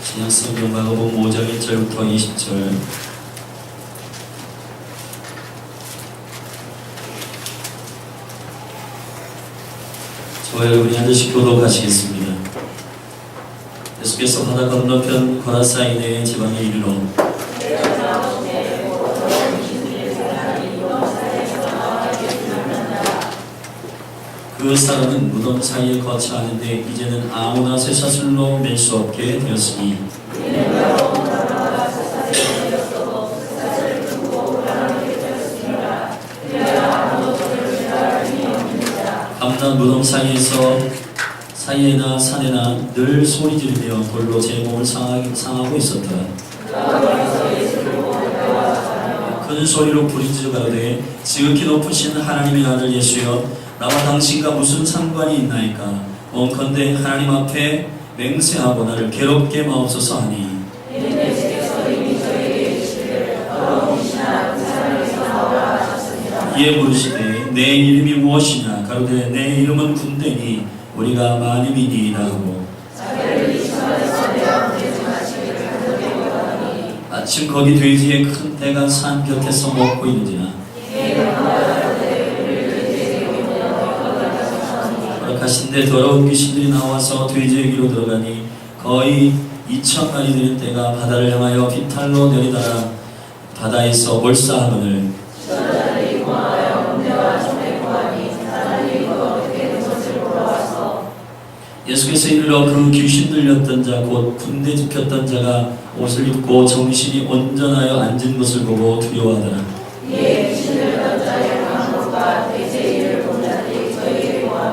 신약성경 마가복음 5장 1절부터 20절. 저와 여러분이 한 절씩 교독하시겠습니다. 예수께서 바다 건너편 거라사이네 지방에 이르러 그 사람은 무덤 사이에 거처하는데 이제는 아무나 쇠사슬로 맬 수 없게 되었으니 밤낮 무덤 사이에나 산에나 늘 소리 지르며 돌로 제 몸을 상하고 있었다. 큰 소리로 부르짖어 가로되 지극히 높으신 하나님의 아들 예수여, 나와 당신과 무슨 상관이 있나이까? 원컨대 하나님 앞에 맹세하고 나를 괴롭게 마옵소서 하니, 이에 물으시되 내 이름이 무엇이냐? 가로되 내 이름은 군대니 우리가 많음이니이다 하고, 마침 거기 돼지의 큰 떼가 산 곁에서 먹고 있는지나 허락하신데 더러운 귀신들이 나와서 돼지에게로 들어가니 거의 2,000마리 되는 떼가 바다를 향하여 비탈로 내리다가 바다에서 몰사하거늘 예수께서 이르러 그 귀신 들렸던 자 곧 군대 집혔던 자가 옷을 입고 정신이 온전하여 앉은 것을 보고 두려워하더라.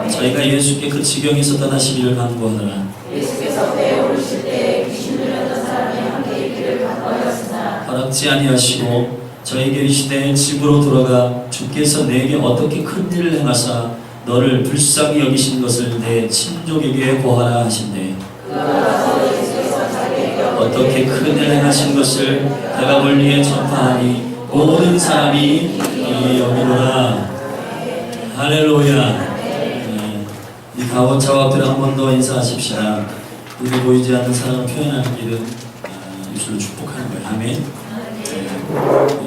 저희가 예수께 그 지경에서 떠나시기를 간구하더라. 예수께서 배에 오르실 때 귀신 들렸던 사람이 함께 있기를 간구하였으나 허락지 아니하시고 저에게 이르시되 집으로 돌아가 주께서 내게 어떻게 큰 일을 행하사 너를 불쌍히 여기신 것을 내 친족에게 고하라 하신대. 어떻게 큰 일을 행하신 것을 내가 멀리에 전파하니 모든 사람이 여기로라. 할렐루야. 이 가고차와 앞에 한 번 더 인사하십시다. 눈에 보이지 않는 사람을 표현하는 일은 입술로 축복하는 거예요. 아멘.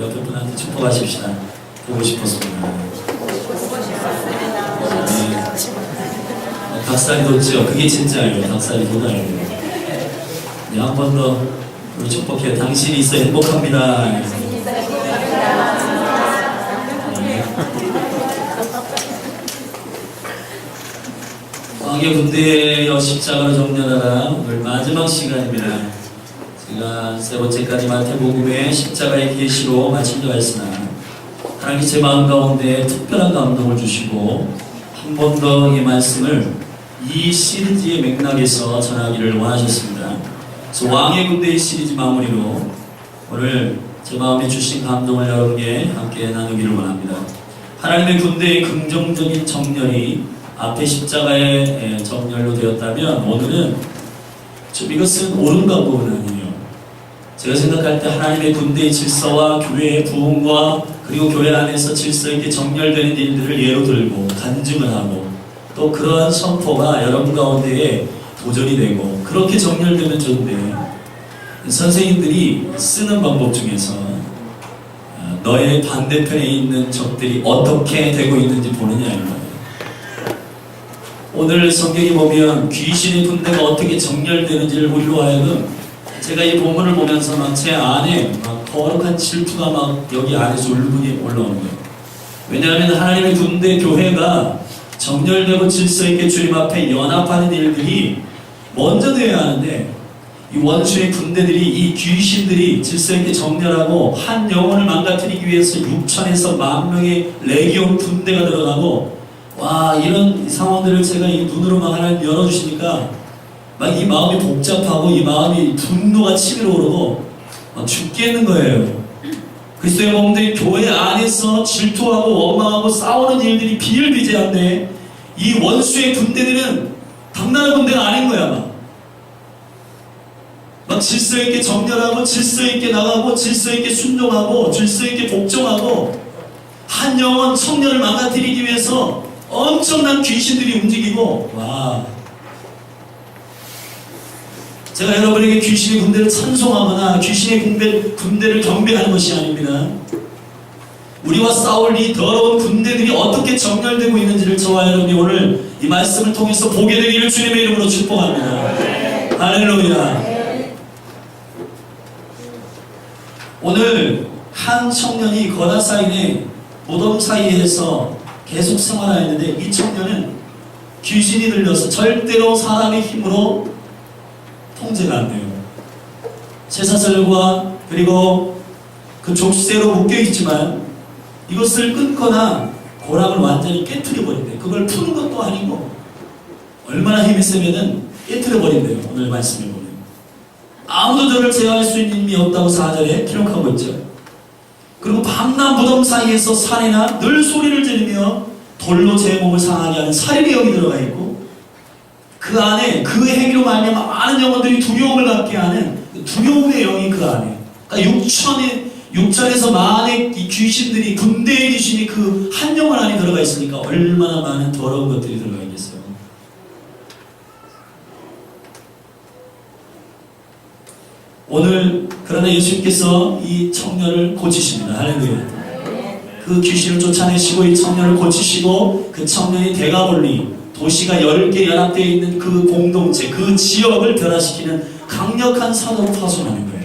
옆에 분한테 축복하십시다. 보고 싶었습니다. 닭살이 돋죠? 그게 진짜예요. 닭살이 돋아요. 한 번 더 우리 축복해요. 당신이 있어 행복합니다. 왕의 군대여 십자가로 정렬하라. 오늘 마지막 시간입니다. 제가 세 번째까지 마태복음의 십자가의 계시로 마치려 했으나 하나님이 제 마음 가운데 특별한 감동을 주시고 한 번 더 이 말씀을 이 시리즈의 맥락에서 전하기를 원하셨습니다. 그래서 왕의 군대의 시리즈 마무리로 오늘 제 마음에 주신 감동을 여러분께 함께 나누기를 원합니다. 하나님의 군대의 긍정적인 정렬이 앞에 십자가의 정렬로 되었다면 오늘은 좀 이것은 옳은 방법은 아니에요. 제가 생각할 때 하나님의 군대의 질서와 교회의 부흥과 그리고 교회 안에서 질서 있게 정렬되는 일들을 예로 들고 간증을 하고 또 그러한 선포가 여러분 가운데에 도전이 되고 그렇게 정렬되면 좋은데 선생님들이 쓰는 방법 중에서 너의 반대편에 있는 적들이 어떻게 되고 있는지 보느냐 이런 거예요. 오늘 성경에 보면 귀신의 군대가 어떻게 정렬되는지를 우리로 하여금 제가 이 본문을 보면서 막 제 안에 막 거룩한 질투가 막 여기 안에서 울분이 올라오는 거예요. 왜냐하면 하나님의 군대 교회가 정렬되고 질서 있게 주님 앞에 연합하는 일들이 먼저 되어야 하는데 이 원수의 군대들이 이 귀신들이 질서 있게 정렬하고 한 영혼을 망가뜨리기 위해서 6천에서 10,000명의 레기온 군대가 들어가고 와 이런 상황들을 제가 이 눈으로 막 하나님 열어주시니까 막 이 마음이 복잡하고 이 마음이 분노가 치밀어 오르고 막 죽겠는 거예요. 그리스도의 몸들이 교회 안에서 질투하고 원망하고 싸우는 일들이 비일비재한데 이 원수의 군대들은 당나라 군대가 아닌 거야. 막 질서 있게 정렬하고 질서 있게 나가고 질서 있게 순종하고 질서 있게 복종하고 한 영혼 청년을 망가뜨리기 위해서 엄청난 귀신들이 움직이고 와 제가 여러분에게 귀신의 군대를 찬송하거나 귀신의 군대를 경배하는 것이 아닙니다. 우리와 싸울 이 더러운 군대들이 어떻게 정렬되고 있는지를 저와 여러분이 오늘 이 말씀을 통해서 보게 되기를 주님의 이름으로 축복합니다. 할렐루야. 오늘 한 청년이 거다사인의 무덤 사이에서 계속 생활하였는데, 이 청년은 귀신이 들려서 절대로 사람의 힘으로 통제가 안 돼요. 쇠사슬과 그리고 그 족쇄로 묶여있지만 이것을 끊거나 고랑을 완전히 깨트려버린대요. 그걸 푸는 것도 아니고 얼마나 힘이 세면은 깨트려버린대요. 오늘 말씀을 보면 아무도 저를 제어할 수 있는 힘이 없다고 4절에 기록하고 있죠. 그리고 밤낮 무덤 사이에서 산에나 늘 소리를 지르며 돌로 제 몸을 상하게 하는 살인의 영이 들어가 있고, 그 안에 그 행위로 말미암아 많은 영혼들이 두려움을 갖게 하는 두려움의 영이 그 안에, 그러니까 육천에서 만의 이 귀신들이, 군대의 귀신이 그 한 영혼 안에 들어가 있으니까 얼마나 많은 더러운 것들이 들어가 있겠어요. 오늘 그러나 예수님께서 이 청년을 고치십니다. 할렐루야. 그 귀신을 쫓아내시고 이 청년을 고치시고, 그 청년이 대가볼리, 도시가 10개 연합되어 있는 그 공동체, 그 지역을 변화시키는 강력한 사도로 파송하는 거예요.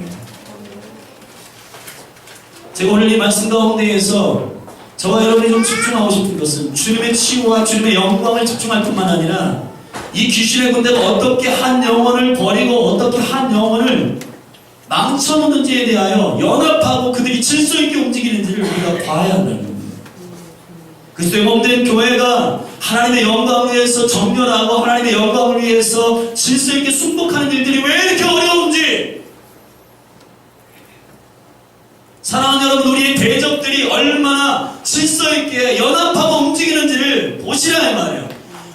제가 오늘 이 말씀 가운데에서 저와 여러분이 좀 집중하고 싶은 것은 주님의 치유와 주님의 영광을 집중할 뿐만 아니라, 이 귀신의 군대가 어떻게 한 영혼을 버리고 어떻게 한 영혼을 망쳐놓는지에 대하여 연합하고 그들이 질서 있게 움직이는지를 우리가 봐야 한다는 겁니다. 그리스도의 몸된 교회가 하나님의 영광을 위해서 정렬하고 하나님의 영광을 위해서 질서 있게 순복하는 일들이 왜 이렇게 어려운지, 사랑하는 여러분, 우리의 대적들이 얼마나 질서 있게 연합하고 움직이는지를 보시라 이 말이에요.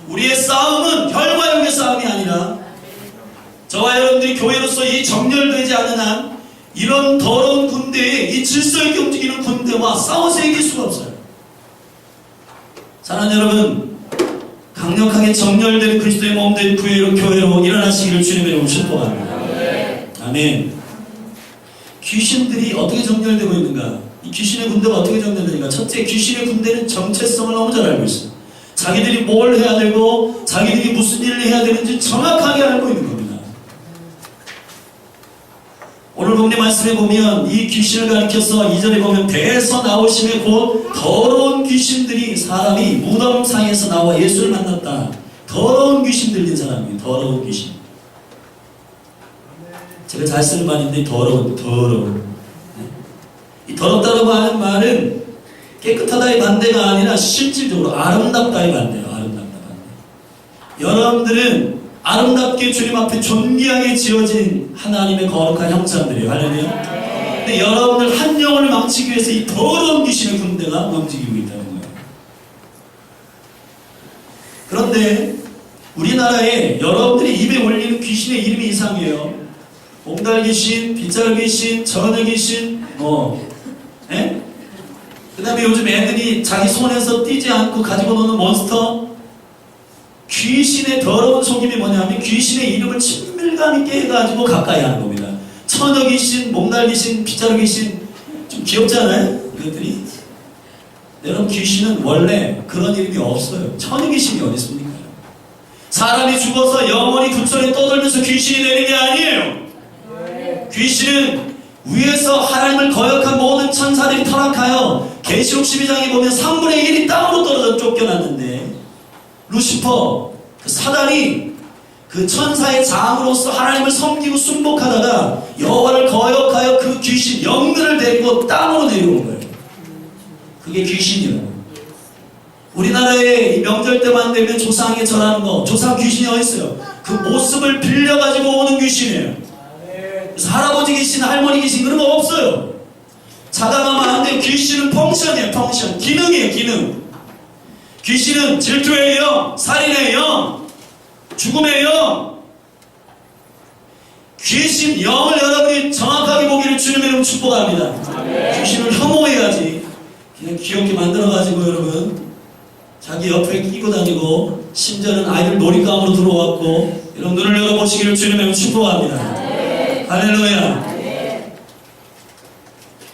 우리의 싸움은 혈과 육의 싸움이 아니라, 저와 여러분들이 교회로서 이 정렬되지 않는 한 이런 더러운 군대에, 이 질서 있게 움직이는 군대와 싸워서 이길 수가 없어요. 사랑하는 여러분, 강력하게 정렬된 그리스도의 몸된 교회로 일어나시기를 주님의 이름으로 축복합니다. 아멘. 귀신들이 어떻게 정렬되고 있는가? 이 귀신의 군대가 어떻게 정렬되는가? 첫째, 귀신의 군대는 정체성을 너무 잘 알고 있어요. 자기들이 뭘 해야 되고 자기들이 무슨 일을 해야 되는지 정확하게 알고 있는 겁니다. 오늘 본문의 말씀에 보면 이 귀신을 가리켜서 2절에 보면 배에서 나오심에 곧 더러운 귀신들이, 사람이 무덤 사이에서 나와 예수를 만났다. 더러운 귀신 들린 사람이에요. 더러운 귀신. 제가 잘 쓰는 말인데 더러운. 이 더럽다라고 하는 말은 깨끗하다의 반대가 아니라 실질적으로 아름답다의 반대예요. 아름답다 반대. 여러분들은 아름답게 주님 앞에 존귀하게 지어진 하나님의 거룩한 형상들이에요. 할렐루야. 근데 여러분들 한 영혼을 망치기 위해서 이 더러운 귀신의 군대가 움직이고 있다는 거예요. 그런데 우리나라에 여러분들이 입에 올리는 귀신의 이름이 이상해요. 몽달 귀신, 빗자루 귀신, 전혀 귀신, 그 다음에 요즘 애들이 자기 손에서 띄지 않고 가지고 노는 몬스터. 귀신의 더러운 속임이 뭐냐면 귀신의 이름을 친밀감 있게 해가지고 가까이 하는 겁니다. 처녀 귀신, 몽달 귀신, 빗자루 귀신, 좀 귀엽지 않아요? 이것들이? 여러분, 귀신은 원래 그런 이름이 없어요. 처녀 귀신이 어디 있습니까? 사람이 죽어서 영원히 근처에 떠돌면서 귀신이 되는 게 아니에요. 귀신은 위에서 하나님을 거역한 모든 천사들이 타락하여 계시록 12장에 보면 3분의 1이 땅으로 떨어져 쫓겨났는데, 루시퍼, 그 사단이 그 천사의 장으로서 하나님을 섬기고 순복하다가 여호와를 거역하여 그 귀신, 영들을 데리고 땅으로 내려온 거예요. 그게 귀신이라고. 우리나라에 명절 때만 되면 조상에게 절하는 거, 조상 귀신이 어디 있어요? 그 모습을 빌려가지고 오는 귀신이에요. 그래서 할아버지 귀신, 할머니 귀신 그런 거 없어요. 자담하면 안 돼요. 귀신은 펑션이에요. 펑션. 기능이에요. 기능. 귀신은 질투의 영, 살인의 영, 죽음의 영. 귀신 영을 여러분이 정확하게 보기를 주님의 이름으로 축복합니다. 귀신을 혐오해야지. 그냥 귀엽게 만들어가지고 여러분 자기 옆에 끼고 다니고, 심지어는 아이들 놀잇감으로 들어왔고 여러분 눈을 열어보시기를 주님의 축복합니다. 할렐루야.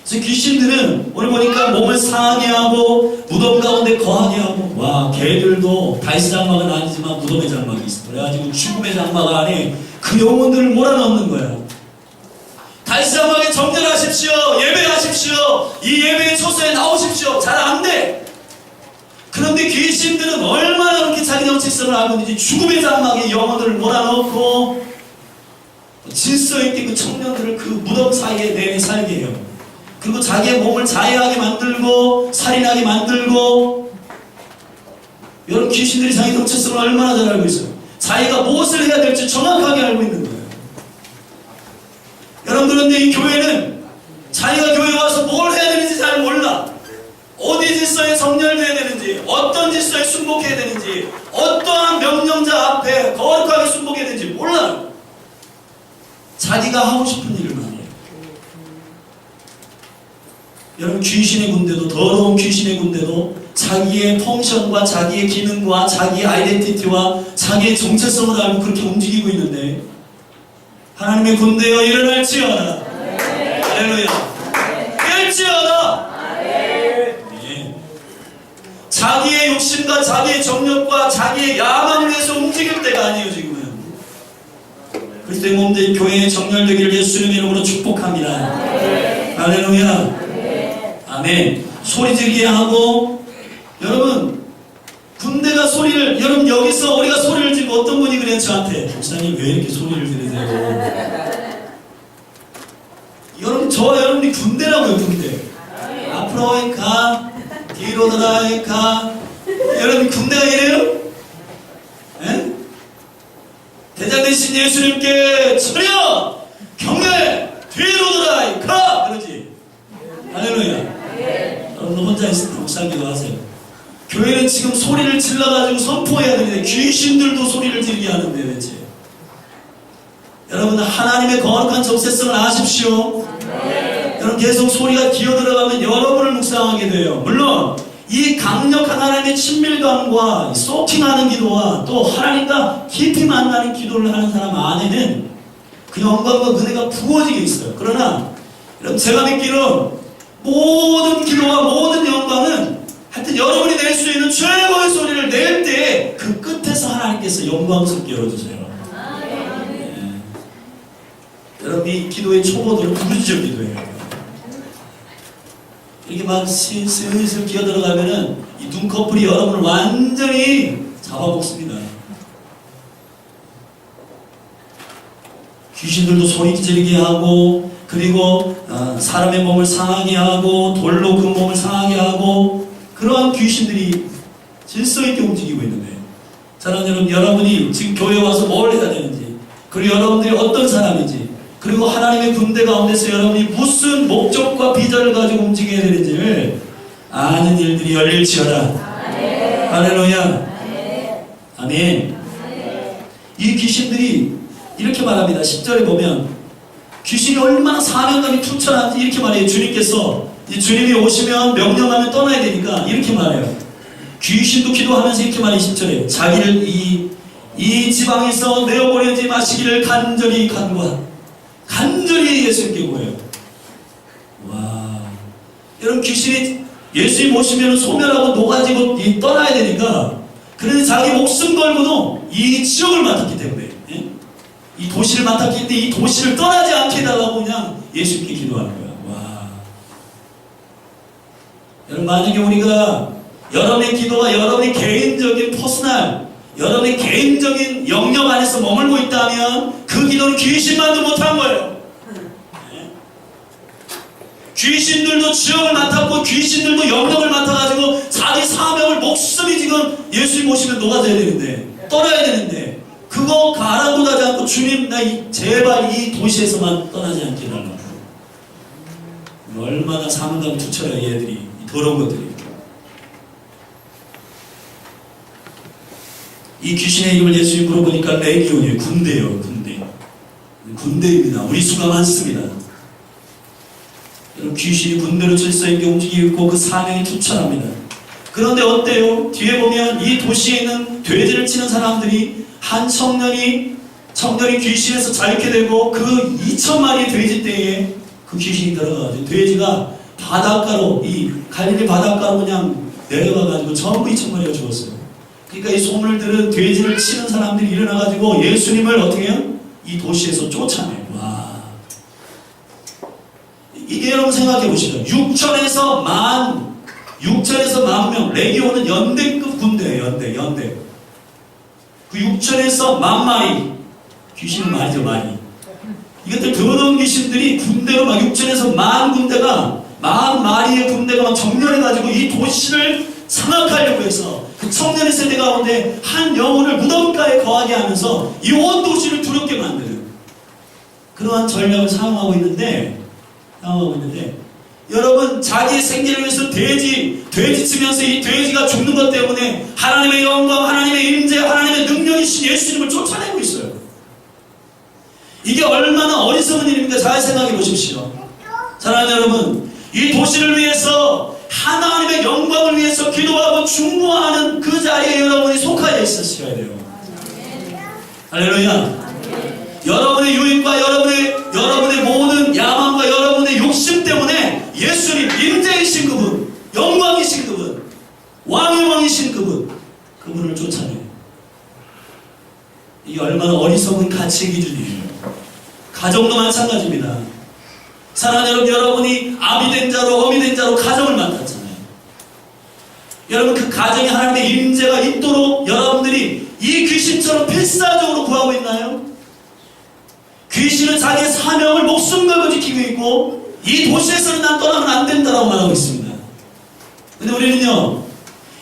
그래서 귀신들은 오늘 보니까 몸을 상하게 하고 무덤 가운데 거하게 하고, 와, 개들도 다이스 장막은 아니지만 무덤의 장막이 있어. 그래가지고 죽음의 장막 안에 그 영혼들을 몰아넣는 거야. 다이스 장막에 정결하십시오, 예배하십시오, 이 예배의 초소에 나오십시오. 잘 안 돼. 그런데 귀신들은 얼마나 그렇게 자기 정체성을 알고 있는지 죽음의 장막에 영혼들을 몰아넣고 질서 있게 그 청년들을 그 무덤 사이에 내내 살게 해요. 그리고 자기의 몸을 자해하게 만들고 살인하게 만들고. 여러분, 귀신들이 자기 정체성을 얼마나 잘 알고 있어요. 자기가 무엇을 해야 될지 정확하게 알고 있는 거예요. 여러분, 그런데 이 교회는 자기가 교회에 와서 뭘 해야 되는지 잘 몰라. 어디 질서에 정렬돼야 되는지, 어떤 질서에 순복해야 되는지, 어떠한 명령자 앞에 거룩하게 순복해야 되는지 몰라요. 자기가 하고 싶은 일만 해요. 여러분, 귀신의 군대도, 더러운 귀신의 군대도 자기의 펑션과 자기의 기능과 자기의 아이덴티티와 자기의 정체성을 알고 그렇게 움직이고 있는데, 하나님의 군대여 일어날지어다. 할렐루야. 깰지어다. 자기의 욕심과 자기의 정력과 자기의 야망을 위해서 움직일 때가 아니에요. 지금은 그리스도의 몸된 교회의 정렬되기를 예수님의 이름으로 축복합니다. 할렐루야. 아멘. 소리 지르게 하고. 여러분, 군대가 소리를, 여러분 여기서 우리가 소리를 지르고 어떤 분이 그래요 저한테, 목사님 왜 이렇게 소리를 지르세요? 여러분, 저와 여러분이 군대라고요. 군대. 앞으로 가, 뒤로 돌아가. 여러분, 군대가 이래요? 에? 대장 되신 예수님께 처려 경례 뒤로 돌아가 그러지. 할렐루야. 여러분 혼자 있을 때 묵상기도 하세요. 교회는 지금 소리를 질러가지고 선포해야 되는데 귀신들도 소리를 지르게 하는데 대체. 여러분, 하나님의 거룩한 정체성을 아십시오. 여러분, 계속 소리가 기어들어가면 여러분을 묵상하게 돼요. 물론 이 강력한 하나님의 친밀감과 소킹하는 기도와 또 하나님과 깊이 만나는 기도를 하는 사람 안에는 그 영광과 은혜가 부어지게 있어요. 그러나 여러분, 제가 믿기로 모든 기도와 모든 영광은 하여튼 여러분이 낼 수 있는 최고의 소리를 낼 때 그 끝에서 하나님께서 영광스럽게 열어주세요. 네. 여러분, 이 기도의 초보들은 부르짖어 기도해요. 이렇게 막 슬슬 기어들어가면은 이 눈꺼풀이 여러분을 완전히 잡아먹습니다. 귀신들도 소리 지르게 하고, 그리고 사람의 몸을 상하게 하고, 돌로 그 몸을 상하게 하고, 그러한 귀신들이 질서 있게 움직이고 있는데, 사랑하는 여러분, 여러분이 지금 교회에 와서 뭘 해야 되는지, 그리고 여러분들이 어떤 사람인지, 그리고 하나님의 군대 가운데서 여러분이 무슨 목적과 비전을 가지고 움직여야 되는지를 아는 일들이 열릴지어다. 할렐루야. 아멘. 이 귀신들이 이렇게 말합니다. 10절에 보면 귀신이 얼마나 사명감이 투철한지 이렇게 말해요. 주님께서 주님이 오시면 명령하면 떠나야 되니까 이렇게 말해요. 귀신도 기도하면서 이렇게 말해요. 10절에 자기를 이 지방에서 내어보내지 마시기를 간절히 간구하라. 간절히 예수님께 구해요. 와, 여러분, 귀신이 예수님 오시면 소멸하고 녹아지고 떠나야 되니까, 그래서 자기 목숨 걸고도 이 지역을 맡았기 때문에, 예? 이 도시를 맡았기 때문에 이 도시를 떠나지 않게 해달라고 그냥 예수님께 기도하는 거야. 와, 여러분, 만약에 우리가 여러분의 기도가 여러분의 개인적인 퍼스널, 여러분의 개인적인 영역 안에서 머물고 있다면 그 기도는 귀신만도 못한 거예요. 네? 귀신들도 지역을 맡았고 귀신들도 영역을 맡아가지고 자기 사명을 목숨이 지금 예수님 오시면 녹아져야 되는데, 떠나야 되는데, 그거 가라앉하지 않고 주님, 나 제발 이 도시에서만 떠나지 않게 해달라고. 얼마나 사명감이 투철해요, 얘들이. 이 더러운 것들이. 이 귀신의 이름을 예수님 물어보니까 레기온이에요. 군대예요. 군대입니다. 우리 수가 많습니다. 여러분, 귀신이 군대로 질서 있게 움직이고 있고 그 사명이 투철합니다. 그런데 어때요? 뒤에 보면 이 도시에 있는 돼지를 치는 사람들이 한 청년이 청년이 귀신에서 자유케 되고 그 2,000마리의 돼지 떼에 그 귀신이 들어가가지고 돼지가 바닷가로, 이 갈릴리 바닷가로 그냥 내려가가지고 전부 2,000마리가 죽었어요. 그러니까 이 소문을 들은 돼지를 치는 사람들이 일어나가지고 예수님을 어떻게 해요? 이 도시에서 쫓아내요. 와. 이게 여러분 생각해 보시죠. 6천에서 만 명, 레기온은 연대급 군대예요. 연대. 그 6천에서 만 마리, 귀신은 말이죠, 많이. 이것들 더러운 귀신들이 군대로 막 6천에서 만 마리의 군대가 막 정렬해가지고 이 도시를 장악하려고 해서 그 청년의 세대 가운데 한 영혼을 무덤가에 거하게 하면서 이 온 도시를 두렵게 만드는 그러한 전략을 사용하고 있는데 여러분, 자기의 생계를 위해서 돼지 치면서 이 돼지가 죽는 것 때문에 하나님의 영광, 하나님의 임재, 하나님의 능력이신 예수님을 쫓아내고 있어요. 이게 얼마나 어리석은 일입니까? 잘 생각해 보십시오. 사랑하는 여러분, 이 도시를 위해서 하나님의 영광을 위해서 기도하고 중보하는 그 자리에 여러분이 속하여 있으셔야 돼요. 할렐루야. 여러분의 유익과 여러분의 모든 야망과 여러분의 욕심 때문에 예수님, 임재이신 그분, 영광이신 그분, 왕의 왕이신 그분을 쫓아내요. 이게 얼마나 어리석은 가치 기준이에요. 가정도 마찬가지입니다. 사랑하는 여러분, 여러분이 아비 된 자로 어미 된 자로 가정을 만났잖아요. 여러분, 그 가정에 하나님의 임재가 있도록 여러분들이 이 귀신처럼 필사적으로 구하고 있나요? 귀신은 자기의 사명을 목숨 걸고 지키고 있고 이 도시에서는 난 떠나면 안 된다라고 말하고 있습니다. 근데 우리는요,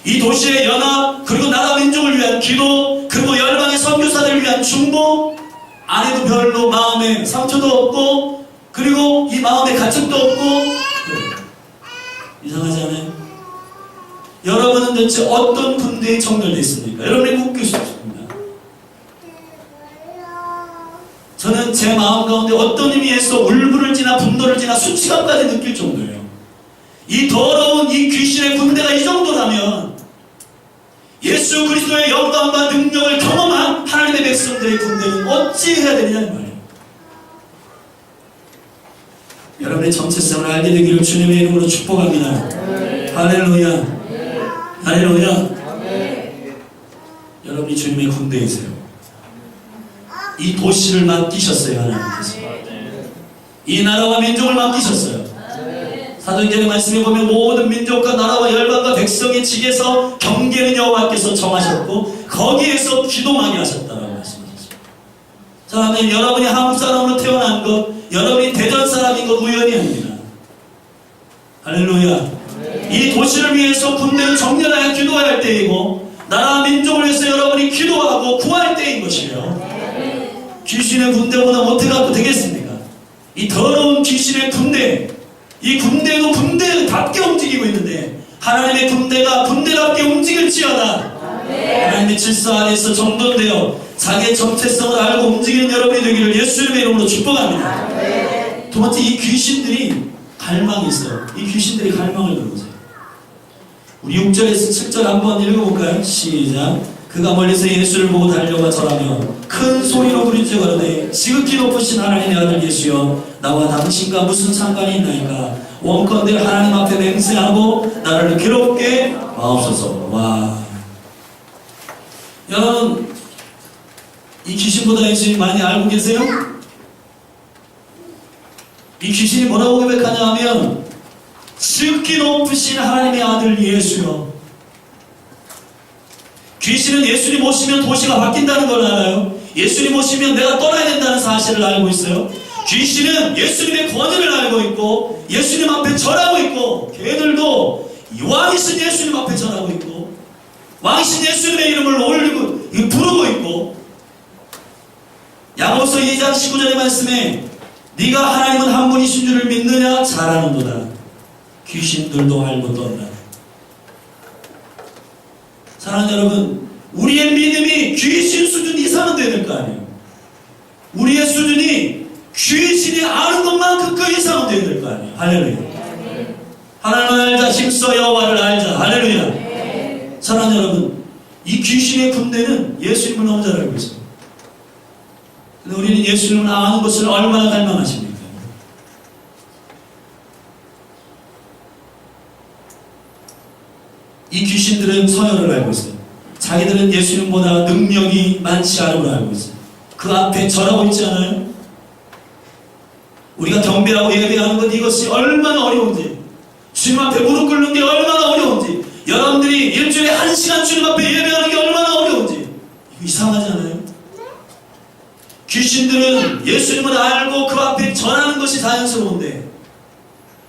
이 도시의 연합, 그리고 나라 민족을 위한 기도, 그리고 열방의 선교사들을 위한 중보 안 해도 별로 마음에 상처도 없고, 그리고 이 마음에 가책도 없고, 이상하지 않아요? 여러분은 대체 어떤 군대에 정렬되어 있습니까? 여러분이 묻고 싶습니다. 저는 제 마음 가운데 어떤 의미에서 울분을 지나 분노를 지나 수치감까지 느낄 정도예요. 이 더러운 이 귀신의 군대가 이 정도라면 예수 그리스도의 영광과 능력을 경험한 하나님의 백성들의 군대는 어찌 해야 되느냐는 말이에요. 여러분의 정체성을 알게 되기를 주님의 이름으로 축복합니다. 할렐루야. 할렐루야. 여러분이 주님의 군대이세요. 이 도시를 맡기셨어요. 하나님께서 이 나라와 민족을 맡기셨어요. 사도행전의 말씀에 보면 모든 민족과 나라와 열방과 백성의 직에서 경계는 여호와께서 정하셨고 거기에서 기동하게 하셨다라고 말씀하셨습니다. 사람은 여러분이 한국 사람으로 태어난 것, 여러분이 대전 사람인 것 우연이 아닙니다. 할렐루야. 이 도시를 위해서 군대를 정렬하여 기도해야 할 때이고 나라와 민족을 위해서 여러분이 기도하고 구할 때인 것이에요. 귀신의 군대보다 못해갖고 되겠습니까? 이 더러운 귀신의 군대, 이 군대도 군대답게 움직이고 있는데 하나님의 군대가 군대답게 움직일지어다. 하나님의 질서 안에서 정돈되어 자기의 정체성을 알고 움직이는 여러분이 되기를 예수님의 이름으로 축복합니다. 두 번째, 이 귀신들이 갈망이 있어요. 이 귀신들이 갈망을 들어보세요. 우리 6절에서 7절 한번 읽어볼까요? 시작. 그가 멀리서 예수를 보고 달려가 절하며 큰 소리로 부르짖어 가로되 지극히 높으신 하나님의 아들 예수여, 나와 당신과 무슨 상관이 있나이까? 원컨대 하나님 앞에 맹세하고 나를 괴롭게 마옵소서. 와, 여러분, 이 귀신보다 예수님 많이 알고 계세요? 이 귀신이 뭐라고 고백하냐 하면 지극히 높으신 하나님의 아들 예수여. 귀신은 예수님 오시면 도시가 바뀐다는 걸 알아요. 예수님 오시면 내가 떠나야 된다는 사실을 알고 있어요. 귀신은 예수님의 권위를 알고 있고 예수님 앞에 절하고 있고, 걔들도 왕이신 예수님 앞에 절하고 있고 왕이신 예수님의 이름을 올리고 부르고 있고, 야고보서 2장 19절의 말씀에 네가 하나님은 한 분이신 줄을 믿느냐? 잘하는도다. 귀신들도 알고 떤다. 사랑하는 여러분, 우리의 믿음이 귀신 수준 이상은 돼야 될 거 아니에요. 우리의 수준이 귀신이 아는 것만큼 그 이상은 돼야 될 거 아니에요. 할렐루야. 하나님을 알자, 힘써 여호와를 알자. 할렐루야. 사랑하는 여러분, 이 귀신의 군대는 예수님을 너무 잘 알고 있어요. 우리는 예수님을 아는 것을 얼마나 갈망하십니까? 이 귀신들은 서열을 알고 있어요. 자기들은 예수님보다 능력이 많지 않음을 알고 있어요. 그 앞에 절하고 있지 않아요? 우리가 경배하고 예배하는 것, 이것이 얼마나 어려운지, 주님 앞에 무릎 꿇는 게 얼마나 어려운지, 여러분들이 일주일에 1시간 주님 앞에 예배하는 게 얼마나 어려운지, 이거 이상하지 않아요? 귀신들은 예수님을 알고 그 앞에 전하는 것이 자연스러운데,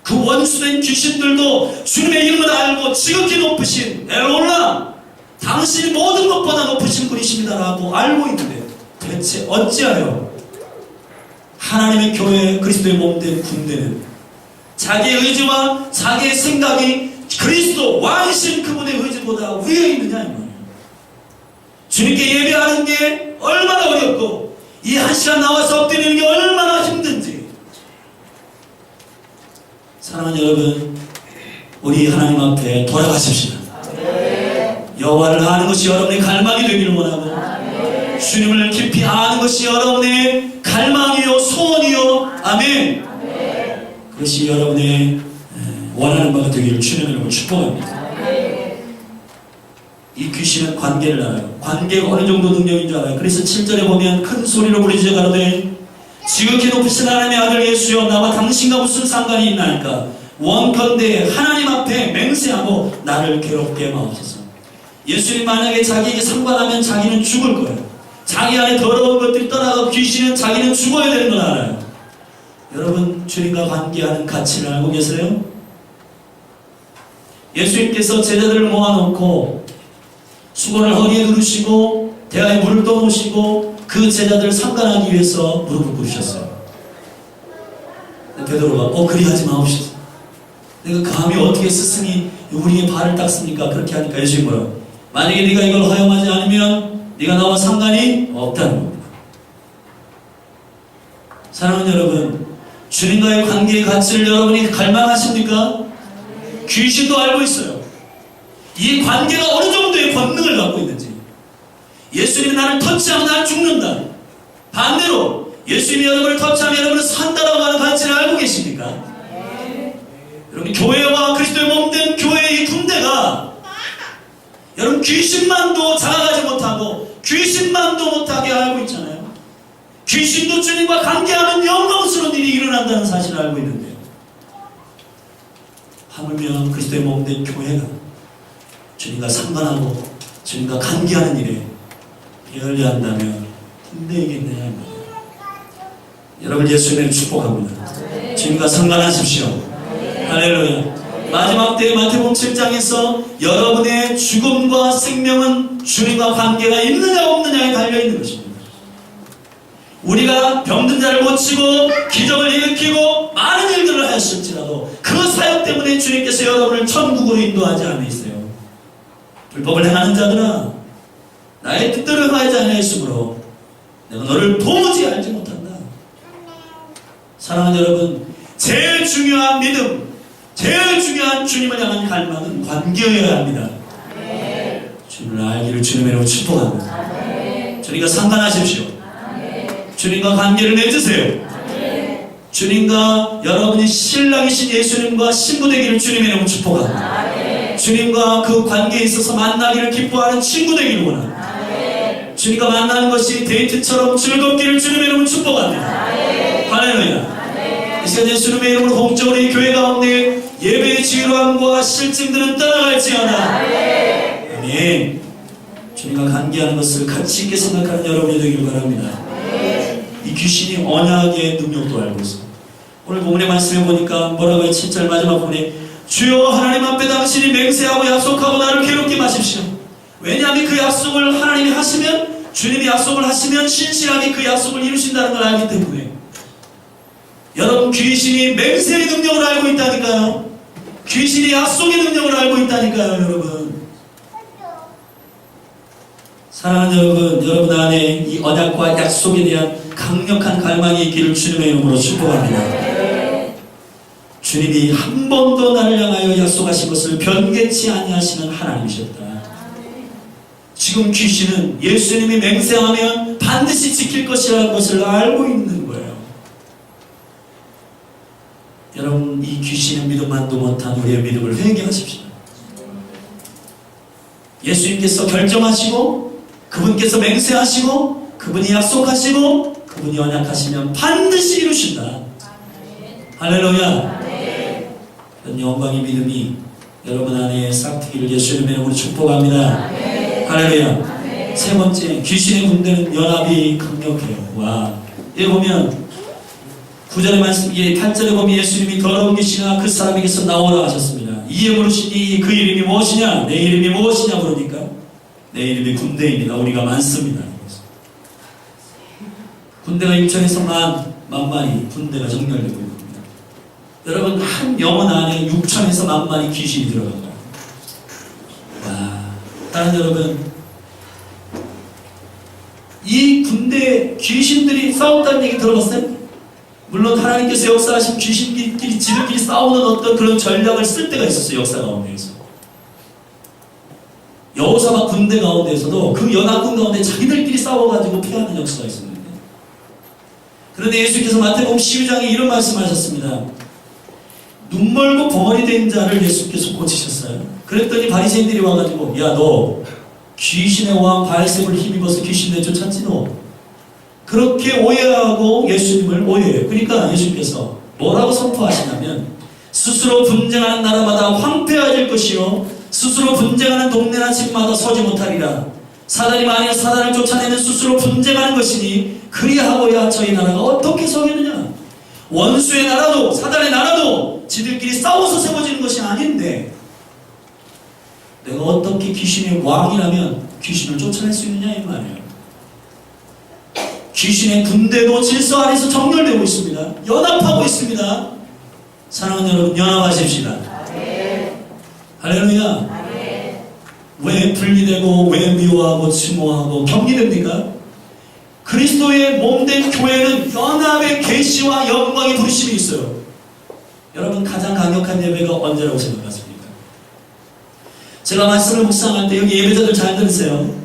그 원수된 귀신들도 주님의 이름을 알고 지극히 높으신 엘올라, 당신이 모든 것보다 높으신 분이십니다라고 알고 있는데, 대체 어찌하여 하나님의 교회, 그리스도의 몸된 군대는 자기의 의지와 자기의 생각이 그리스도 왕이신 그분의 의지보다 위에 있느냐 이 말이에요. 주님께 예배하는 게 얼마나 어렵고 이 1시간 나와서 엎드리는 게 얼마나 힘든지. 사랑하는 여러분, 우리 하나님 앞에 돌아가십시다. 여호와를 아는 것이 여러분의 갈망이 되기를 원하고, 주님을 깊이 아는 것이 여러분의 갈망이요 소원이요. 아멘. 그것이 여러분의 원하는 바가 되기를 주님의 이름으로 축복합니다. 이 귀신은 관계를 알아요. 관계가 어느 정도 능력인 줄 알아요. 그래서 7절에 보면 큰 소리로 부르짖어 가로되 지극히 높으신 하나님의 아들 예수여, 나와 당신과 무슨 상관이 있나이까? 원컨대 하나님 앞에 맹세하고 나를 괴롭게 마옵소서. 예수님 만약에 자기에게 상관하면 자기는 죽을 거예요. 자기 안에 더러운 것들이 떠나가고 귀신은 자기는 죽어야 되는 걸 알아요. 여러분, 주님과 관계하는 가치를 알고 계세요? 예수님께서 제자들을 모아놓고 수건을 허리에 두르시고 대야에 물을 떠놓으시고 그 제자들을 상관하기 위해서 무릎을 꿇으셨어요. 베드로가 그리하지 마옵시다. 내가 감히 어떻게 스승이 우리의 발을 닦습니까? 그렇게 하니까 예수님 뭐라고? 만약에 네가 이걸 허용하지 않으면 네가 나와 상관이 없다는 겁니다. 사랑하는 여러분, 주님과의 관계의 가치를 여러분이 갈망하십니까? 귀신도 알고 있어요. 이 관계가 어느 정도의 권능을 갖고 있는지. 예수님이 나를 터치하면 나는 죽는다. 반대로 예수님이 여러분을 터치하면 여러분은 산다라고 하는 가치를 알고 계십니까? 여러분, 교회와 그리스도의 몸된 교회의 이 군대가 여러분 귀신만도 자각하지 못하고 귀신만도 못하게 알고 있잖아요. 귀신도 주님과 관계하는 영광스러운 일이 일어난다는 사실을 알고 있는데요. 하물며 그리스도의 몸된 교회가 주님과 상관하고 주님과 관계하는 일에 게을리한다면 군대이겠네요. 여러분, 예수님을 축복합니다. 주님과 상관하십시오. 할렐루야. 마지막 때에 마태복음 7장에서 여러분의 죽음과 생명은 주님과 관계가 있느냐 없느냐에 달려있는 것입니다. 우리가 병든 자를 고치고 기적을 일으키고 많은 일들을 하셨을지라도 그 사역 때문에 주님께서 여러분을 천국으로 인도하지 않으세요. 불법을 행하는 자들아, 나의 뜻대로 행하지 아니하였으므로 내가 너를 도무지 알지 못한다. 사랑하는 여러분, 제일 중요한 믿음, 제일 중요한 주님을 향한 갈망은 관계여야 합니다. 주님을 알기를 주님의 이름으로 축복합니다. 주님과 상관하십시오. 주님과 관계를 맺으세요. 주님과 여러분이 신랑이신 예수님과 신부 되기를 주님의 이름으로 축복합니다. 주님과 그 관계에 있어서 만나기를 기뻐하는 친구 되기를 원합니다. 주님과 만나는 것이 데이트처럼 즐겁기를 주님의 이름으로 축복합니다. 할렐루야. 이 시간 예수님의 이름으로 공적으로 이 교회 가운데 예배의 지루함과 실증들은 떠나갈지어다. 아멘. 주님과 관계하는 것을 가치 있게 생각하는 여러분이 되길 바랍니다. 이 귀신이 언약의 능력도 알고 있습니다. 오늘 본문의 말씀에 보니까 뭐라고 해요? 7절 마지막 부분에 주여 하나님 앞에 당신이 맹세하고 약속하고 나를 괴롭게 마십시오. 왜냐하면 그 약속을 하나님이 하시면, 주님이 약속을 하시면 신실하게 그 약속을 이루신다는 걸 알기 때문에 여러분, 귀신이 맹세의 능력을 알고 있다니까요. 귀신이 약속의 능력을 알고 있다니까요. 여러분, 사랑하는 여러분, 여러분 안에 이 언약과 약속에 대한 강력한 갈망이 있기를 주님의 이름으로 축복합니다. 주님이 한 번도 나를 향하여 약속하신 것을 변개치 아니하시는 하나님이셨다. 지금 귀신은 예수님이 맹세하면 반드시 지킬 것이라는 것을 알고 있는 거예요. 여러분, 이 귀신의 믿음만도 못한 우리의 믿음을 회개하십시오. 예수님께서 결정하시고 그분께서 맹세하시고 그분이 약속하시고 그분이 언약하시면 반드시 이루신다. 할렐루야. 그런 영광의 믿음이 여러분 안에 싹트기를 예수님의 이름으로 축복합니다. 할렐루야. 세 번째, 귀신의 군대는 연합이 강력해요. 와, 여기 보면 9절의 말씀, 8절에 보면 예수님이 더러운 귀신아 그 사람에게서 나오라 하셨습니다. 이에 물으시니 그 이름이 무엇이냐? 내 이름이 무엇이냐 물으니까 내 이름이 군대입니다. 우리가 많습니다. 군대가 인천에서 만만히 군대가 정렬되고 있습니다. 여러분, 한 영혼 안에 6천에서 만만히 귀신이 들어간다. 와, 다른 여러분, 이 군대 귀신들이 싸웠다는 얘기 들어봤어요? 물론 하나님께서 역사하신 귀신끼리 지들끼리 싸우는 어떤 그런 전략을 쓸 때가 있었어요. 역사 가운데에서. 여호사밧 군대 가운데에서도 그 연합군 가운데 자기들끼리 싸워가지고 피하는 역사가 있었는데, 그런데 예수께서 마태복음 12장에 이런 말씀하셨습니다. 눈 멀고 벙어리 된 자를 예수께서 고치셨어요. 그랬더니 바리새인들이 와가지고 야, 너 귀신의 왕 바알세불 힘입어서 귀신 내쫓았지 너? 그렇게 오해하고 예수님을 오해해요. 그러니까 예수님께서 뭐라고 선포하시냐면 스스로 분쟁하는 나라마다 황폐해질 것이요 스스로 분쟁하는 동네나 집마다 서지 못하리라. 사단이 만일 사단을 쫓아내는 스스로 분쟁하는 것이니 그리하고야 저희 나라가 어떻게 서겠느냐. 원수의 나라도 사단의 나라도 지들끼리 싸워서 세워지는 것이 아닌데 내가 어떻게 귀신의 왕이라면 귀신을 쫓아낼 수 있느냐 이 말이에요. 귀신의 군대도 질서 안에서 정렬되고 있습니다. 연합하고 있습니다. 사랑하는 여러분, 연합하십시다. 할렐루야. 왜 분리되고 왜 미워하고 증오하고 경계됩니까? 그리스도의 몸된 교회는 연합의 계시와 영광의 부르심이 있어요. 여러분, 가장 강력한 예배가 언제라고 생각하십니까? 제가 말씀을 묵상할 때 여기 예배자들 잘 들으세요.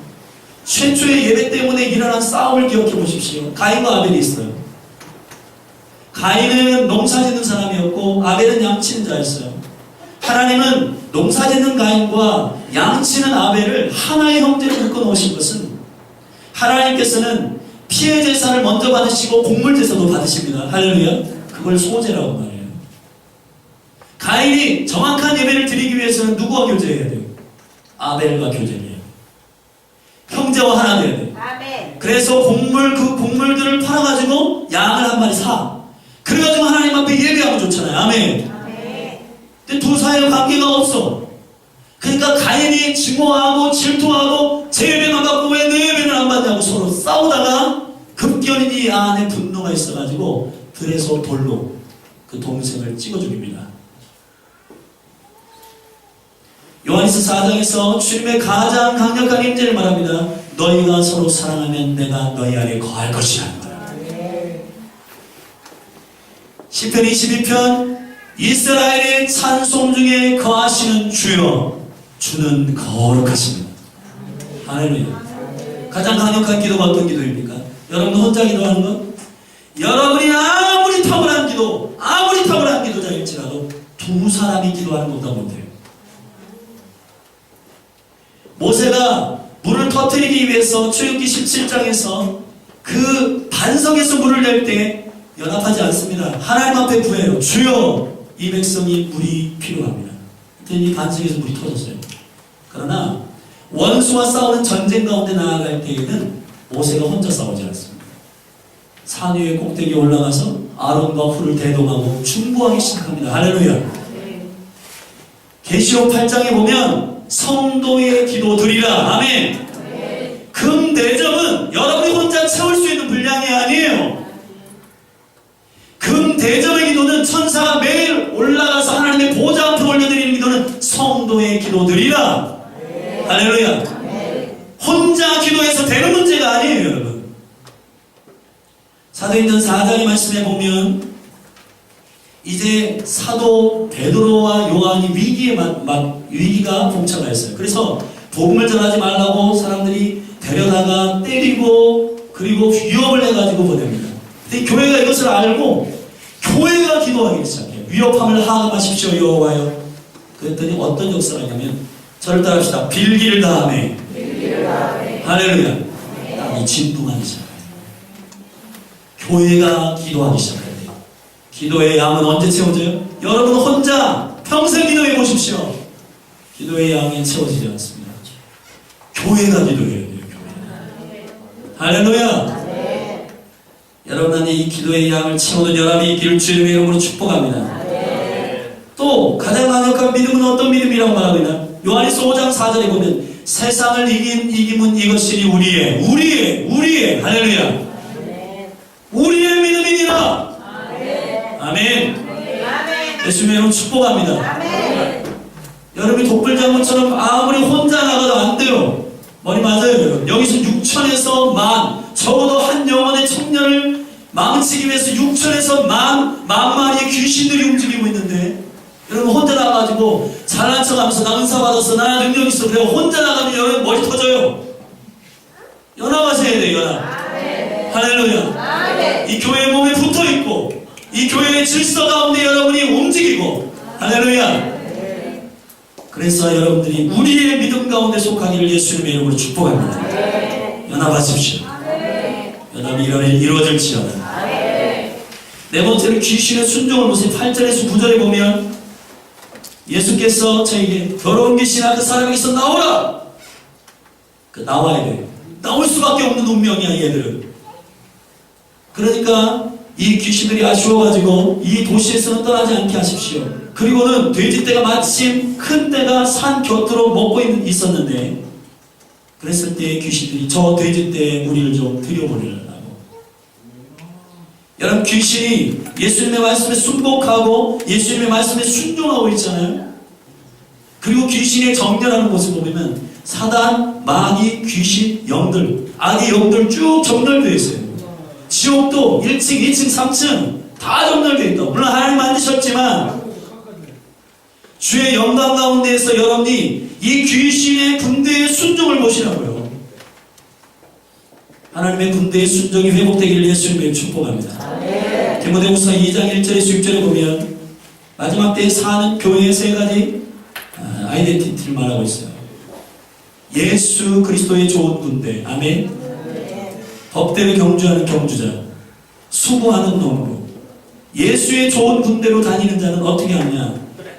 최초의 예배 때문에 일어난 싸움을 기억해 보십시오. 가인과 아벨이 있어요. 가인은 농사 짓는 사람이었고 아벨은 양치는 자였어요. 하나님은 농사 짓는 가인과 양치는 아벨을 하나의 형제로 묶어 놓으신 것은 하나님께서는 피해 제사를 먼저 받으시고 곡물 제사도 받으십니다. 할렐루야. 그걸 소제라고 말해요. 가인이 정확한 예배를 드리기 위해서는 누구와 교제해야 돼요? 아벨과 교제해요. 형제와 하나 돼야 돼. 그래서 그 곡물들을 팔아가지고 양을 한 마리 사. 그래가지고 하나님 앞에 예배하면 좋잖아요. 아멘. 근데 두 사이에 관계가 없어. 그러니까 가인이 증오하고 질투하고 제 예배만 받고 왜 내 예배는 안 받냐고 서로 싸우다가 급기어니 이 안에 분노가 있어가지고 들에서 돌로 그 동생을 찍어 죽입니다. 요한일서 4장에서 주님의 가장 강력한 임재를 말합니다. 너희가 서로 사랑하면 내가 너희 안에 거할 것이라는 거야. 시편 22편 이스라엘의 찬송 중에 거하시는 주여 주는 거룩하십니다. 할렐루야. 가장 강력한 기도가 어떤 기도입니까? 여러분 혼자 기도하는 것? 여러분이 아무리 탁월한 기도자일지라도 두 사람이 기도하는 것보다 못해요. 모세가 물을 터뜨리기 위해서 출애굽기 17장에서 그 반석에서 물을 낼 때 연합하지 않습니다. 하나님 앞에 구해요. 주여 이 백성이 물이 필요합니다. 그랬더니 반석에서 물이 터졌어요. 그러나 원수와 싸우는 전쟁 가운데 나아갈 때에는 모세가 혼자 싸우지 않습니다. 산 위에 꼭대기에 올라가서 아론과 훌을 대동하고 중보하기 시작합니다. 할렐루야. 계시록 8장에 보면 성도의 기도 드리라. 아멘. 금대접은 여러분이 혼자 채울 수 있는 분량이 아니에요. 금대접의 기도는 천사가 매일 올라가서 하나님의 보좌 앞에 올려드리는 기도는 성도의 기도 드리라. 할렐루야. 혼자 기도해서 되는 문제가 아니에요, 여러분. 사도행전 4장의 말씀에 보면 이제 사도 베드로와 요한이 위기가 봉착하였어요. 그래서 복음을 전하지 말라고 사람들이 데려다가 때리고 그리고 위협을 해가지고 보냅니다. 근데 교회가 이것을 알고 교회가 기도하기 시작해요. 위협함을 하감하십시오 여호와여. 그랬더니 어떤 역사가 있냐면 저를 따라합시다. 빌기를 다하매 할렐루야. 땅이 진동하기 시작해요. 교회가 기도하기 시작해요. 기도의 양은 언제 채워져요? 여러분 혼자 평생 기도해 보십시오. 기도의 양이 채워지지 않습니다. 교회가 기도해야 돼요. 교회. 할렐루야. 여러분 안에 이 기도의 양을 채우는 연합이 있기를 주님의 이름으로 축복합니다. 또 가장 강력한 믿음은 어떤 믿음이라고 말하고 있나? 요한일서 5장 4절에 보면 세상을 이긴 이김은 이것이니 우리의 할렐루야. 우리의 믿음이니라. 아멘. 예수님의 이름으로 축복합니다. 여러분이 독불장군처럼 아무리 혼자 나가도 안 돼요. 머리 맞아요 여러분. 여기서 6천에서 만, 적어도 한 영혼의 청년을 망치기 위해서 6천에서 만 마리의 귀신들이 움직이고 있는데 여러분 혼자 나가가지고 잘난 척하면서 나 은사 받았어, 나 능력 있어, 그래 혼자 나가면 여러분 머리 터져요. 연합하셔야 돼요. 연합. 할렐루야. 이 교회의 몸에 붙어있고 이 교회의 질서 가운데 여러분이 움직이고 할렐루야. 그래서 여러분들이 우리의 믿음 가운데 속하기를 예수님의 이름으로 축복합니다. 연합하십시오. 연합이 이루어질지어다. 네 번째로 귀신의 순종을 보세요. 8절에서 9절에 보면 예수께서 저에게 더러운 귀신아 그 사람에게서 나오라. 나와야 돼. 나올 수밖에 없는 운명이야 얘들은. 그러니까 이 귀신들이 아쉬워가지고 이 도시에서는 떠나지 않게 하십시오. 그리고는 돼지떼가 마침 큰 떼가 산 곁으로 먹고 있었는데 그랬을 때 귀신들이 저 돼지떼의 무리를 좀 들여보내라고. 여러분 귀신이 예수님의 말씀에 순복하고 예수님의 말씀에 순종하고 있잖아요. 그리고 귀신의 정렬하는 모습을 보면 사단, 마귀, 귀신, 영들, 악의 영들 쭉 정렬되어 있어요. 지옥도 1층, 2층, 3층 다 정렬되어 있다. 물론 하나님 만드셨지만 주의 영광 가운데에서 여러분이 이 귀신의 군대의 순종을 보시라고요. 하나님의 군대의 순종이 회복되기를 예수님의 축복합니다. 디모데후서 2장 1절에서 6절에 보면 마지막 때에 사는 교회의 세 가지 아이덴티티를 말하고 있어요. 예수 그리스도의 좋은 군대, 아멘. 법대로 경주하는 경주자, 수고하는 농부. 예수의 좋은 군대로 다니는 자는 어떻게 하냐?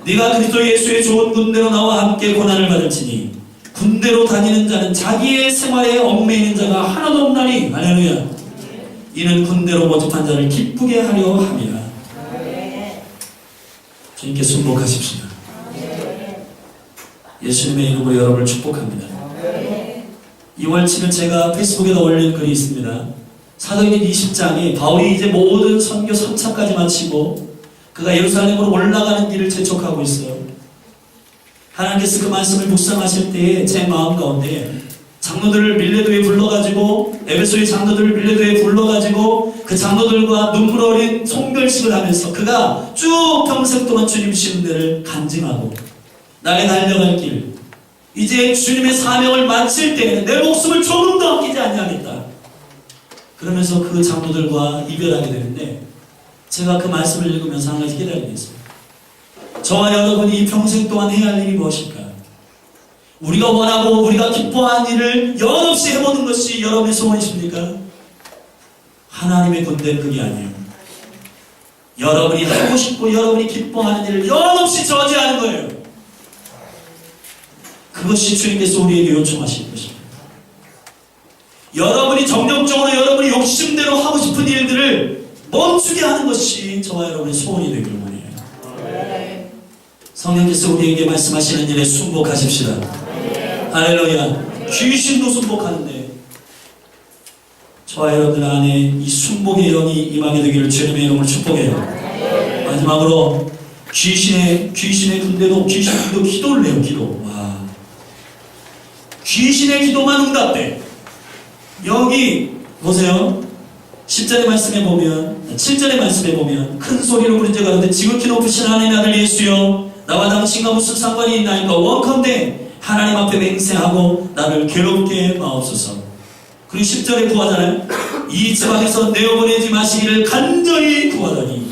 네가 그리스도 예수의 좋은 군대로 나와 함께 고난을 받을지니 군대로 다니는 자는 자기의 생활에 얽매이는 자가 하나도 없나니 할렐루야. 이는 군대로 모집한 자를 기쁘게 하려 함이라. 주님께 순복하십시다. 예수님의 이름으로 여러분을 축복합니다. 2월 7일 제가 페이스북에도 올린 글이 있습니다. 사도행전 20장에 바울이 이제 모든 선교 3차까지 마치고 그가 예루살렘으로 올라가는 길을 재촉하고 있어요. 하나님께서 그 말씀을 묵상하실 때에 제 마음 가운데 장로들을 밀레도에 불러가지고 에베소의 장로들을 밀레도에 불러가지고 그 장로들과 눈물 어린 송별식을 하면서 그가 쭉 평생 동안 주님 쉬는 데를 간증하고 나의 달려갈 길 이제 주님의 사명을 마칠 때 내 목숨을 조금 더 아끼지 않냐겠다. 그러면서 그 장로들과 이별하게 되는데 제가 그 말씀을 읽으면서 한 가지 깨달은 게 있어요. 저와 여러분이 이 평생 동안 해야 할 일이 무엇일까? 우리가 원하고 우리가 기뻐하는 일을 연없이 해보는 것이 여러분의 소원이십니까? 하나님의 군대는 그게 아니에요. 여러분이 하고 싶고 여러분이 기뻐하는 일을 연없이 저지하는 거예요. 그것이 주님께서 우리에게 요청하신 것입니다. 여러분이 정력적으로 여러분이 욕심대로 하고 싶은 일들을 멈추게 하는 것이 저와 여러분의 소원이 되기를 원해요. 성령께서 우리에게 말씀하시는 일에 순복하십시다. 할렐루야. 귀신도 순복하는데 저와 여러분들 안에 이 순복의 영이 임하게 되기를 주님의 이름으로 축복해요. 마지막으로 귀신의 군대도 귀신도 기도를 해요. 기도. 와. 귀신의 기도만 응답돼. 여기 보세요. 10절의 말씀에 보면 7절의 말씀에 보면 큰 소리로 부른 자가 가운데 지극히 높으신 하나님의 아들 예수여 나와 당신과 무슨 상관이 있나이까 원컨대 하나님 앞에 맹세하고 나를 괴롭게 마옵소서. 그리고 10절에 구하잖아요. 이 지방에서 내어보내지 마시기를 간절히 구하더니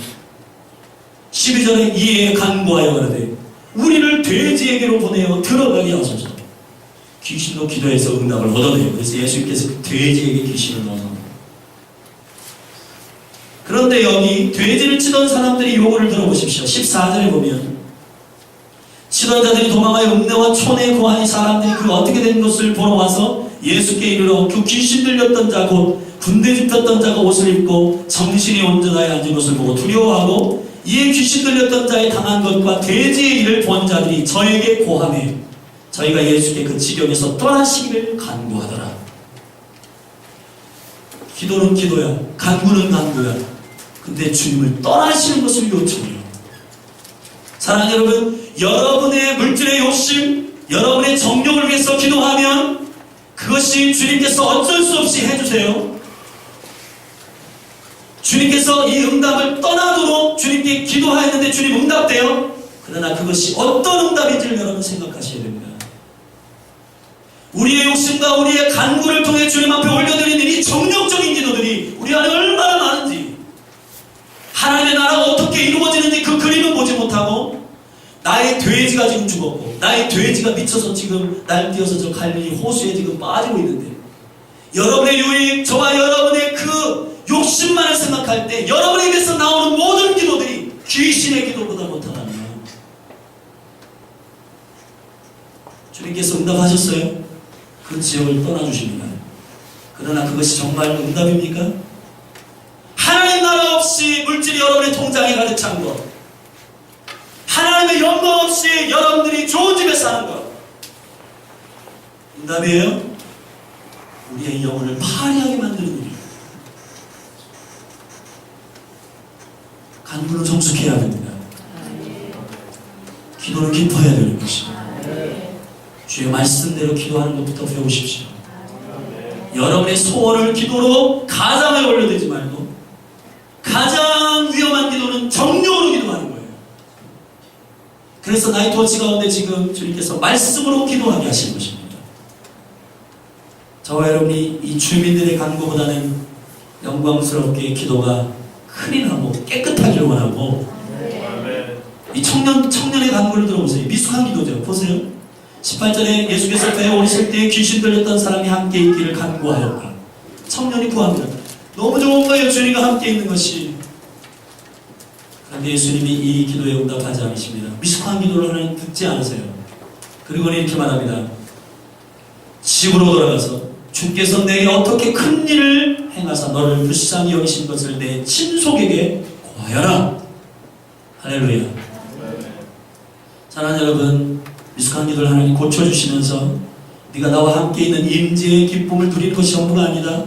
12절에 이에 간구하여 가라되 우리를 돼지에게로 보내어 들어가게 하소서. 귀신도 기도해서 응답을 얻어내요. 그래서 예수님께서 돼지에게 귀신을 넣어서. 그런데 여기 돼지를 치던 사람들이 요구를 들어보십시오. 14절에 보면 치던 자들이 도망하여 읍내와 촌에 거하니 사람들이 그 어떻게 된 것을 보러 와서 예수께 이르러 그 귀신 들렸던 자 곧 군대 집혔던 자가 옷을 입고 정신이 온전하여 앉은 것을 보고 두려워하고 이에 귀신 들렸던 자의 당한 것과 돼지의 일을 본 자들이 저에게 고하매 저희가 예수께 그 지경에서 떠나시기를 간구하더라. 기도는 기도야, 간구는 간구야. 근데 주님을 떠나시는 것을 요청해요. 사랑하는 여러분, 여러분의 물질의 욕심, 여러분의 정욕을 위해서 기도하면 그것이 주님께서 어쩔 수 없이 해주세요. 주님께서 이 응답을 떠나도록 주님께 기도하였는데 주님 응답돼요. 그러나 그것이 어떤 응답인지를 여러분 생각하셔야 됩니다. 우리의 욕심과 우리의 간구를 통해 주님 앞에 올려드리는 이 정욕적인 기도들이 우리 안에 얼마나 많은지, 하나님의 나라가 어떻게 이루어지는지 그 그림은 보지 못하고 나의 돼지가 지금 죽었고 나의 돼지가 미쳐서 지금 날뛰어서 저 갈릴리 호수에 지금 빠지고 있는데 여러분의 유익, 저와 여러분의 그 욕심만을 생각할 때 여러분에게서 나오는 모든 기도들이 귀신의 기도보다 못하다면 주님께서 응답하셨어요? 그 지역을 떠나주십니다. 그러나 그것이 정말 응답입니까? 하나님 나라 없이 물질이 여러분의 통장에 가득 찬 것, 하나님의 영광 없이 여러분들이 좋은 집에 사는 것, 응답이에요? 우리의 영혼을 파리하게 만드는 일이에요. 간구는 성숙해야 됩니다. 기도는 깊어야 되는 것입니다. 주의 말씀대로 기도하는 것부터 배우십시오. 여러분의 소원을 기도로 가장에 올려드리지 말고 가장 위험한 기도는 정욕으로 기도하는 거예요. 그래서 나의 토치 가운데 지금 주님께서 말씀으로 기도하게 하시는 것입니다. 저와 여러분이 이 주민들의 간구보다는 영광스럽게 기도가 클린하고 깨끗하기를 원하고 이 청년의 간구를 들어보세요. 미숙한 기도죠. 보세요. 18절에 예수께서 배에 오르실 때 귀신 들렸던 사람이 함께 있기를 간구하였다. 청년이 구합니다. 너무 좋은 거예요. 주님과 함께 있는 것이. 그런데 예수님이 이 기도에 응답하지 않으십니다. 미숙한 기도를 하나님 듣지 않으세요. 그리고는 이렇게 말합니다. 집으로 돌아가서 주께서 내게 어떻게 큰 일을 행하사 너를 불쌍히 여기신 것을 내 친속에게 고하여라. 할렐루야. 사랑하는 여러분, 미숙한 기도를 하나님 고쳐주시면서 네가 나와 함께 있는 임재의 기쁨을 누리는 것이 전부가 아니다.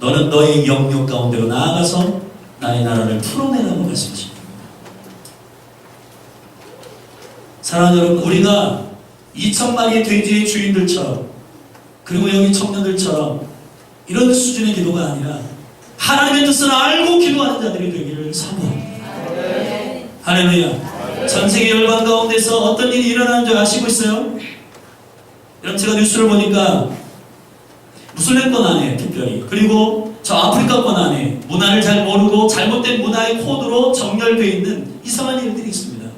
너는 너의 영역 가운데로 나아가서 나의 나라를 풀어내라고 말씀하십니다. 사랑하는 여러분, 우리가 2,000마리의 돼지의 주인들처럼 그리고 여기 청년들처럼 이런 수준의 기도가 아니라 하나님의 뜻을 알고 기도하는 자들이 되기를 사모합니다. 할렐루야. 전세계 열방 가운데서 어떤 일이 일어나는 줄 아시고 있어요? 여러분, 제가 뉴스를 보니까 무슬림권 안에 특별히, 그리고 저 아프리카권 안에 문화를 잘 모르고 잘못된 문화의 코드로 정렬되어 있는 이상한 일들이 있습니다.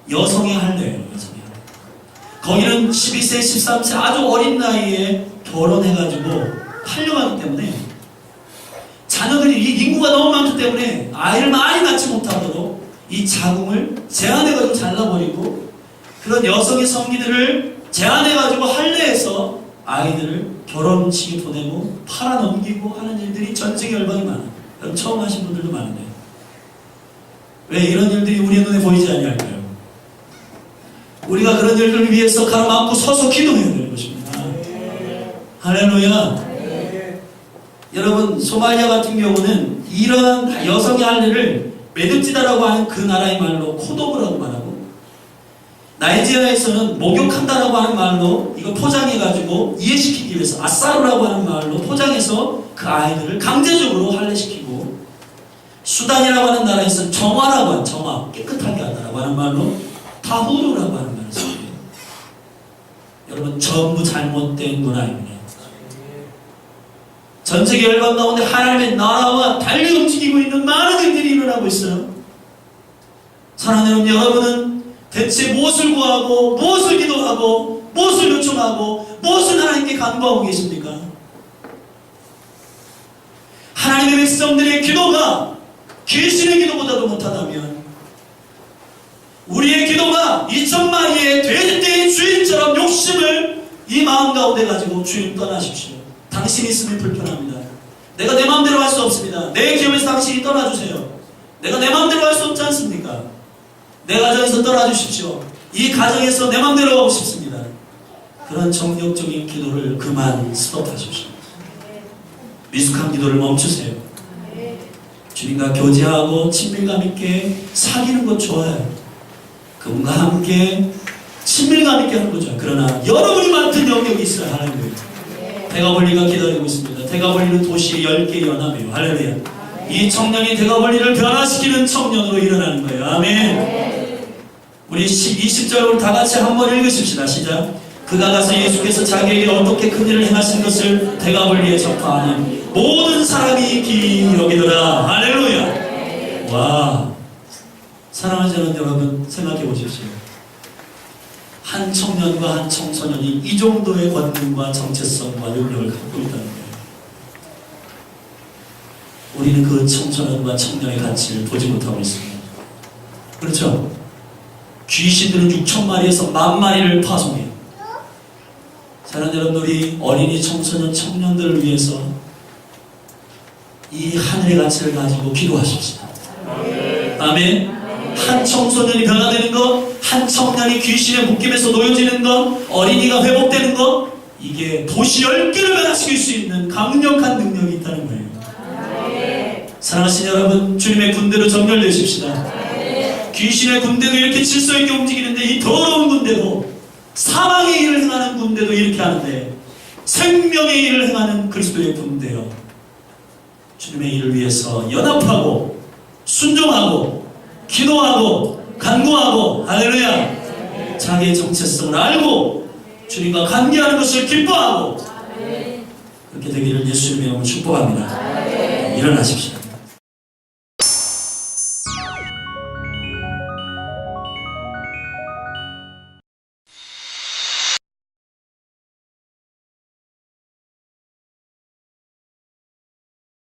여성의 할례예요. 여성의 할례. 거기는 12세, 13세 아주 어린 나이에 결혼해가지고 팔려가기 때문에 자녀들이 이 인구가 너무 많기 때문에 아이를 많이 낳지 못하도록 이 자궁을 제한해가지고 잘라버리고 그런 여성의 성기들을 제한해가지고 할례해서 아이들을 결혼식에 보내고 팔아넘기고 하는 일들이 전세계 열방이 많아요. 여러분 처음 하신 분들도 많은데 왜 이런 일들이 우리의 눈에 보이지 아니할까요? 우리가 그런 일들을 위해서 가로막고 서서 기도해야 되는 것입니다. 할렐루야. 여러분, 소말리아 같은 경우는 이런 여성의 할례를 메드지다라고 하는 그 나라의 말로 코도브라고 말하고, 나이지리아에서는 목욕한다라고 하는 말로 이거 포장해가지고 이해시키기 위해서 아사루라고 하는 말로 포장해서 그 아이들을 강제적으로 할례시키고, 수단이라고 하는 나라에서는 정화라고 하는, 정화, 깨끗하게 한다라고 하는 말로 타후루라고 하는 말을 써요. 2,000마리의 돼지의 주인들처럼 그리고 여기 청년들처럼 2,000마리의 돼지의 주인들처럼 2,000마리의 돼지의 주인들처럼 여러분 전부 잘못된 문화입니다. 전세계 열방 가운데 하나님의 나라와 달리 움직이고 있는 많은 일들이 일어나고 있어요. 사랑하는 여러분은 대체 무엇을 구하고 무엇을 기도하고 무엇을 요청하고 무엇을 하나님께 간구하고 계십니까? 하나님의 백성들의 기도가 귀신의 기도보다도 못하다면 우리의 기도가 2,000마리의 돼지떼의 주인처럼 욕심을 이 마음 가운데 가지고 주인 떠나십시오. 당신이 있으면 불편합니다. 내가 내 마음대로 할 수 없습니다. 내 기업에서 당신이 떠나주세요. 내가 내 마음대로 할 수 없지 않습니까? 내 가정에서 떠나주십시오. 이 가정에서 내 마음대로 하고 싶습니다. 그런 정욕적인 기도를 그만 스톱하십시오. 미숙한 기도를 멈추세요. 주님과 교제하고 친밀감 있게 사귀는 것 좋아요. 그분과 함께 친밀감 있게 하는 거 좋아요. 그러나 여러분이 맡은 영역이 있어요. 할렐루야. 대가벌리가 기다리고 있습니다. 대가벌리는 도시 10개 연합이에요. 할렐루야. 이 청년이 대가벌리를 변화시키는 청년으로 일어나는 거예요. 아멘. 우리 20절을 다 같이 한번 읽으십시다. 시작. 그가 가서 예수께서 자기에게 어떻게 큰 일을 행하신 것을 대가벌리에 전파하니 모든 사람이 기이 여기더라. 할렐루야. 와, 사랑하는 여러분 생각해 보십시오. 한 청년과 한 청소년이 이 정도의 권능과 정체성과 능력을 갖고 있다는 거예요. 우리는 그 청소년과 청년의 가치를 보지 못하고 있습니다. 그렇죠? 귀신들은 6,000마리에서 10,000마리를 파송해요. 사랑하는 여러분, 우리 어린이 청소년 청년들을 위해서 이 하늘의 가치를 가지고 기도하십시오. 아멘. 한 청소년이 변화되는 것, 한 청년이 귀신의 묶임에서 놓여지는 것, 어린이가 회복되는 것, 이게 도시 10개를 변화시킬 수 있는 강력한 능력이 있다는 거예요. 사랑하시는 여러분, 주님의 군대로 정렬되십시다. 귀신의 군대도 이렇게 질서 있게 움직이는데 이 더러운 군대도, 사망의 일을 행하는 군대도 이렇게 하는데 생명의 일을 행하는 그리스도의 군대요. 주님의 일을 위해서 연합하고 순종하고 기도하고 간구하고 할렐루야. 자기의 정체성을 알고 주님과 관계하는 것을 기뻐하고 그렇게 되기를 예수님의 이름으로 축복합니다. 일어나십시오.